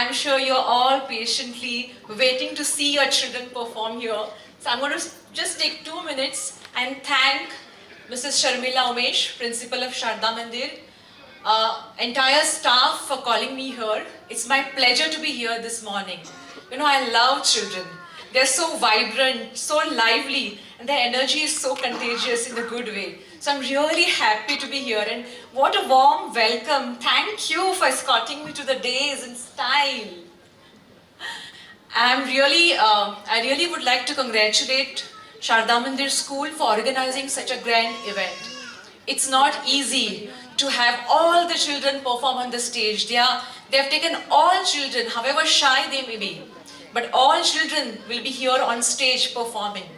I'm sure you're all patiently waiting to see your children perform here. So I'm going to just take 2 minutes and thank Mrs. Sharmila Umesh, Principal of Sharada Mandir, entire staff for calling me here. It's my pleasure to be here this morning. You know, I love children. They're so vibrant, so lively, and their energy is so contagious in a good way. So I'm really happy to be here, and what a warm welcome. Thank you for escorting me to the days in style. I really would like to congratulate Sharada Mandir School for organizing such a grand event. It's not easy to have all the children perform on the stage. They have taken all children, however shy they may be, but all children will be here on stage performing.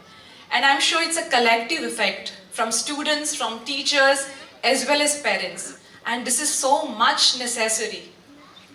And I'm sure it's a collective effect from students, from teachers, as well as parents. And this is so much necessary.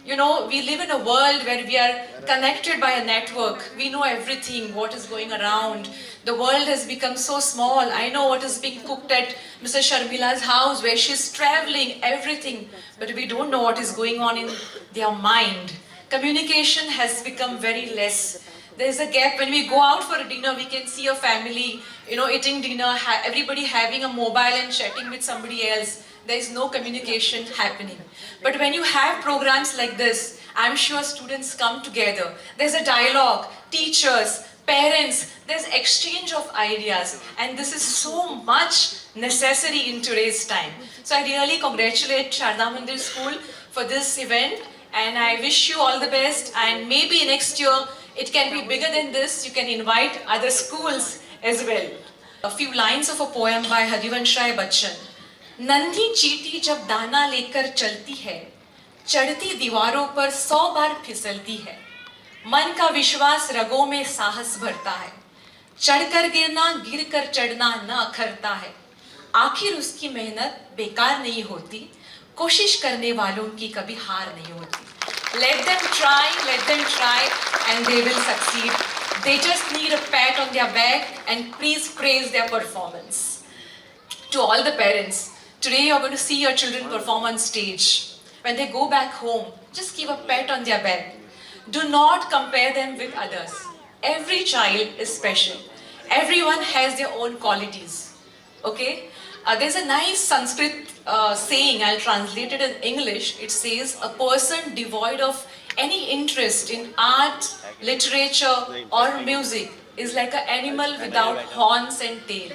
You know, we live in a world where we are connected by a network. We know everything, what is going around. The world has become so small. I know what is being cooked at Mrs. Sharmila's house, where she's traveling, everything. But we don't know what is going on in their mind. Communication has become very less. There's a gap. When we go out for a dinner, we can see a family, you know, eating dinner, everybody having a mobile and chatting with somebody else. There is no communication happening. But when you have programs like this, I'm sure students come together. There's a dialogue, teachers, parents, there's exchange of ideas. And this is so much necessary in today's time. So I really congratulate Sharada Mandir School for this event. And I wish you all the best. And maybe next year, it can be bigger than this. You can invite other schools as well. A few lines of a poem by Harivansh Rai Bachchan. नन्ही चींटी जब दाना लेकर चलती है, चढ़ती दीवारों पर 100 बार फिसलती है। मन का विश्वास रगों में साहस भरता है, चढ़कर गिरना गिरकर चढ़ना न अखरता है। आखिर उसकी मेहनत बेकार नहीं होती, कोशिश करने वालों की कभी हार नहीं होती। Let them try and they will succeed. They just need a pat on their back and please praise their performance. To all the parents, today you're going to see your children perform on stage. When they go back home, just give a pat on their back. Do not compare them with others. Every child is special. Everyone has their own qualities. Okay? There's a nice Sanskrit saying, I'll translate it in English. It says, a person devoid of any interest in art, literature, or music is like an animal without horns and tail.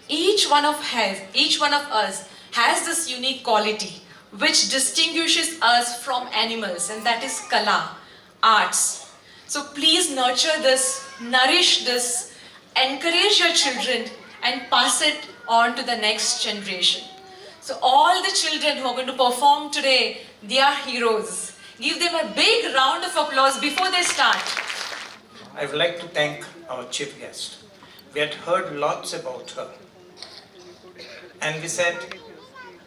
Each one of us has this unique quality which distinguishes us from animals, and that is kala, arts. So please nurture this, nourish this, encourage your children and pass it on to the next generation. So all the children who are going to perform today, they are heroes. Give them a big round of applause before they start. I would like to thank our chief guest. We had heard lots about her. And we said,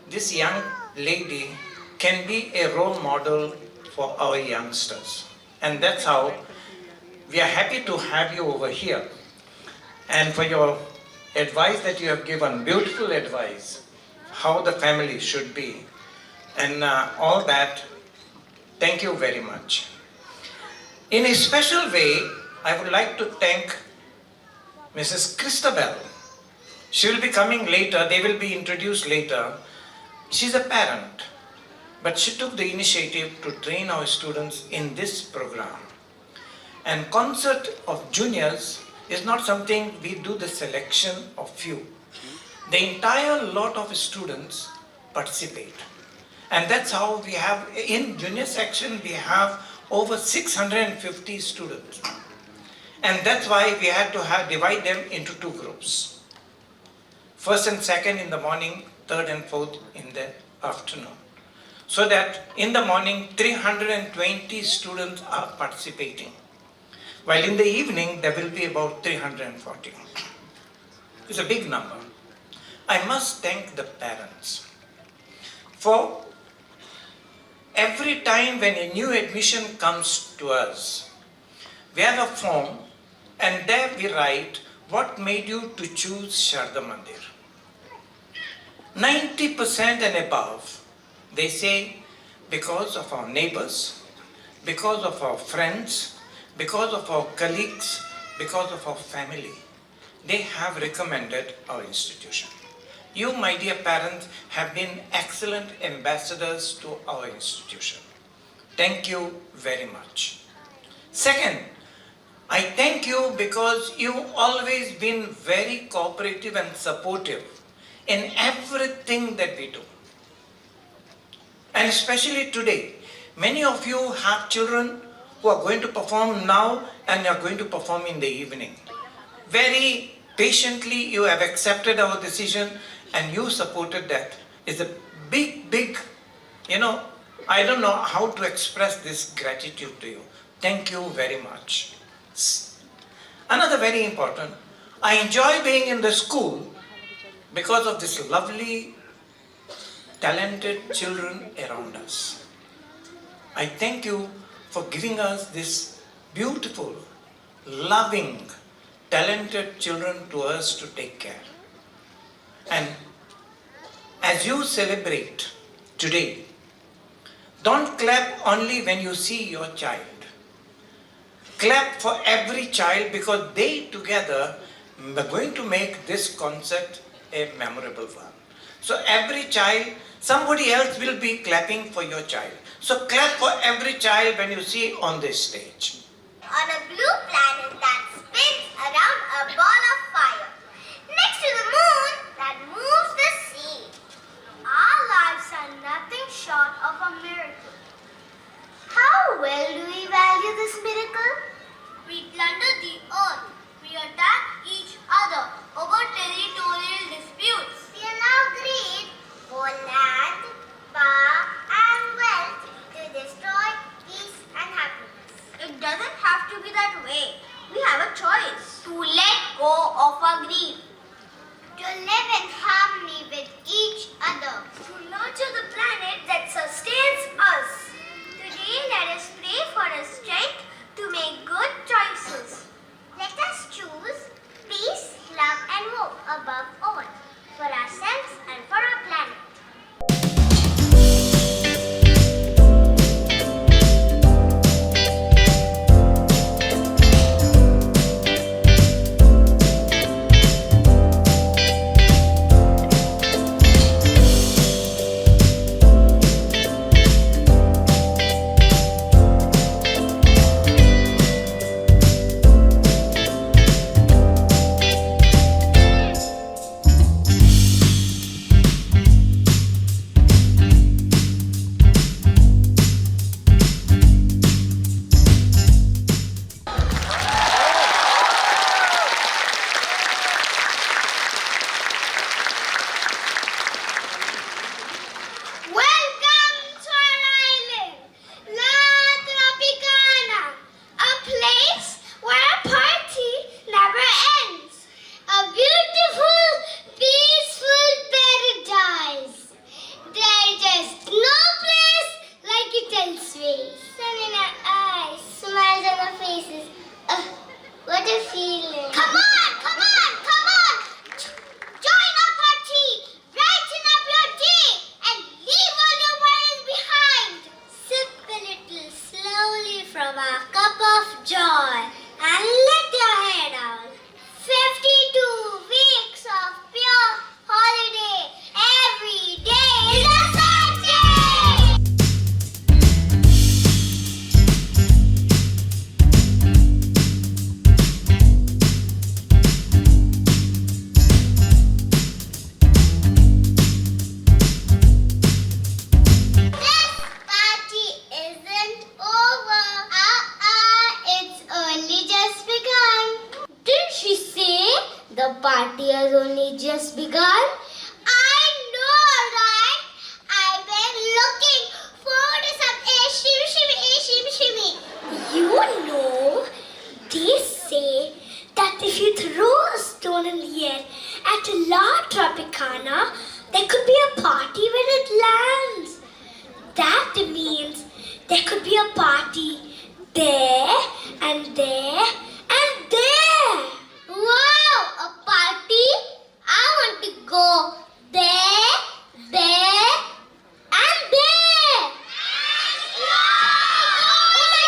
this young lady can be a role model for our youngsters. And that's how we are happy to have you over here. And for your advice that you have given, beautiful advice, how the family should be. And all that, thank you very much. In a special way, I would like to thank Mrs. Christabel. She will be coming later, they will be introduced later. She's a parent, but she took the initiative to train our students in this program. And concert of juniors is not something we do the selection of few. The entire lot of students participate. And that's how we have, in junior section, we have over 650 students. And that's why we had to divide them into 2 groups. First and second in the morning, third and fourth in the afternoon. So that in the morning, 320 students are participating. While in the evening, there will be about 340. It's a big number. I must thank the parents. For every time when a new admission comes to us, we have a form and there we write, what made you to choose Sharada Mandir? 90% and above, they say because of our neighbors, because of our friends, because of our colleagues, because of our family, they have recommended our institution. You, my dear parents, have been excellent ambassadors to our institution. Thank you very much. Second, I thank you because you've always been very cooperative and supportive in everything that we do. And especially today, many of you have children who are going to perform now and are going to perform in the evening. Very patiently you have accepted our decision and you supported that. It's a big, I don't know how to express this gratitude to you. Thank you very much. Another very important, I enjoy being in the school because of this lovely, talented children around us. I thank you for giving us this beautiful, loving, talented children to us to take care. And as you celebrate today, don't clap only when you see your child. Clap for every child because they together are going to make this concert a memorable one. So every child, somebody else will be clapping for your child. So clap for every child when you see on this stage. On a blue planet that spins around a ball of fire, next to the moon that moves the sea. Our lives are nothing short of a miracle. How well do we value this miracle? We plunder the earth. We attack each other over territorial disputes. We allow greed for land, power and wealth to destroy peace and happiness. It doesn't have to be that way. We have a choice to let go of our greed, to live in harmony with each other, to nurture the planet that sustains us. Today, let us pray for a strength to make good choices. Let us choose peace, love, and hope above all, for ourselves and for our planet. Welcome to our island, La Tropicana, a place where a party never ends. A beautiful, peaceful paradise. There's just no place like it elsewhere. Sun in our eyes, smiles on our faces. What a feeling. Come on, come on, come on. Join our party. Brighten up your day and leave all your worries behind. Sip a little slowly from our cup of joy and let your hair down. 52 weeks of pure holiday. Every day is a Sunday. This party isn't over. It's only just begun. Didn't she say the party has only just begun? I know, right? I've been looking forward to some shimmy. You know, they say that if you throw a stone in the air at La Tropicana, there could be a party when it lands. That means there could be a party there and there and there. Wow, a party? I want to go there, and there. Oh my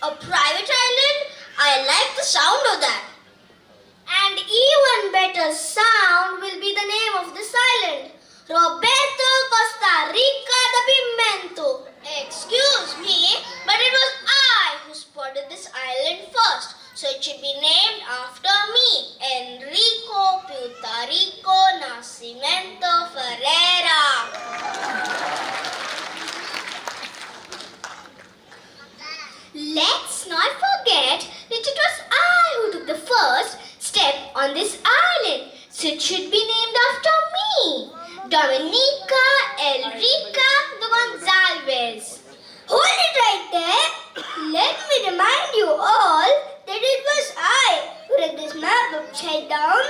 A private island? I like the sound of that. And even better sound will be the name of this island. Roberto Costa Rica de Pimento. Excuse me, but it was I who spotted this island first, so it should be named after me. Enrico Putarico Nascimento Ferreira. Let's not forget that it was I who took the first step on this island, so it should be named after me. Dominica Elrica de Gonzalez. Hold it right there. Let me remind you all that it was I who read this map upside down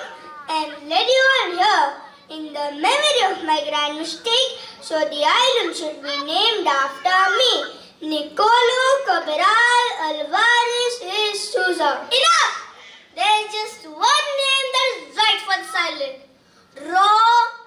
and led you all here in the memory of my grand mistake, so the island should be named after me. Nicolo Cabral Alvarez de Souza. Enough! There is just one name that is right for this island. Roberto.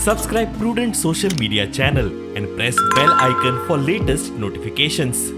Subscribe Prudent social media channel and press bell icon for latest notifications.